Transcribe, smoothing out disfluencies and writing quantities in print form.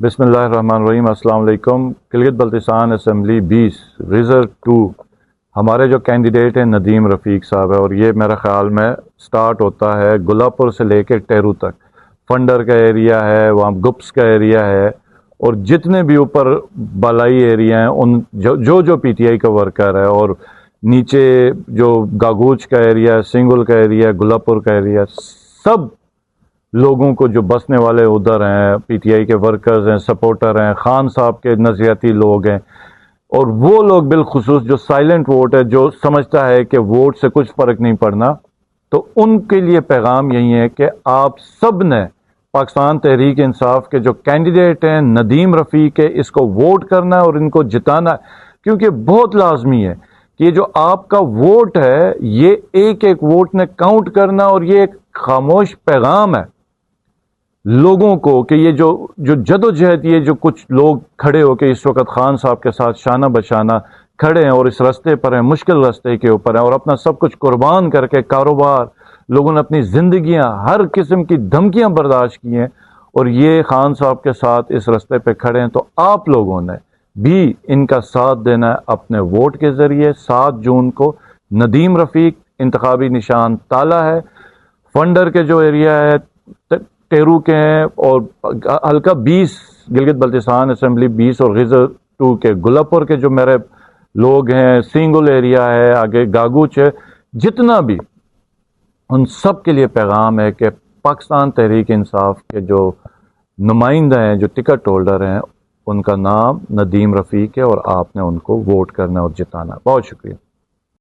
बिस्मिल्लाहिर्रहमानिर्रहीम। अस्सलाम वालेकुम। गिलगित बल्तिस्तान असम्बली 20 रिजर्व 2 हमारे जो कैंडिडेट हैं नदीम रफ़ीक साहब है, और ये मेरा ख्याल में स्टार्ट होता है गुलापुर से लेकर टेरू तक। फंडर का एरिया है, वहाँ गुप्स का एरिया है, और जितने भी ऊपर बालाई एरिया हैं उन जो पीटीआई का वर्कर है, और नीचे जो गागूच का एरिया है, सिंगुल का एरिया है, गुलापुर का एरिया, सब लोगों को जो बसने वाले उधर हैं, पीटीआई के वर्कर्स हैं, सपोर्टर हैं, खान साहब के नज़रियाती लोग हैं, और वो लोग बिलखुसूस जो साइलेंट वोट है, जो समझता है कि वोट से कुछ फ़र्क नहीं पड़ना, तो उनके लिए पैगाम यही है कि आप सब ने पाकिस्तान तहरीक इंसाफ के जो कैंडिडेट हैं नदीम रफ़ीक है, इसको वोट करना है और इनको जिताना है, क्योंकि बहुत लाजमी है कि ये जो आपका वोट है ये एक एक वोट ने काउंट करना, और ये एक खामोश पैगाम है लोगों को कि ये जो जदोजहद, ये जो कुछ लोग खड़े होकर इस वक्त खान साहब के साथ शाना बशाना खड़े हैं और इस रास्ते पर हैं, मुश्किल रास्ते के ऊपर हैं, और अपना सब कुछ कुर्बान करके कारोबार, लोगों ने अपनी ज़िंदगियां, हर किस्म की धमकियां बर्दाश्त की हैं, और ये खान साहब के साथ इस रास्ते पे खड़े हैं। तो आप लोगों ने भी इनका साथ देना है अपने वोट के ज़रिए। 7 जून को नदीम रफ़ीक, इंतखाबी निशान ताला है। फंडर के जो एरिया है टेरू के हैं, और हल्का 20 गिलगित बल्तिस्तान असम्बली 20 और रिजर्व 2 के गुलापुर के जो मेरे लोग हैं, सिंगुल एरिया है, आगे गागूच है, जितना भी, उन सब के लिए पैगाम है कि पाकिस्तान तहरीक इंसाफ के जो नुमाइंदा हैं, जो टिकट होल्डर हैं, उनका नाम नदीम रफ़ीक है और आपने उनको वोट करना और जिताना। बहुत शुक्रिया।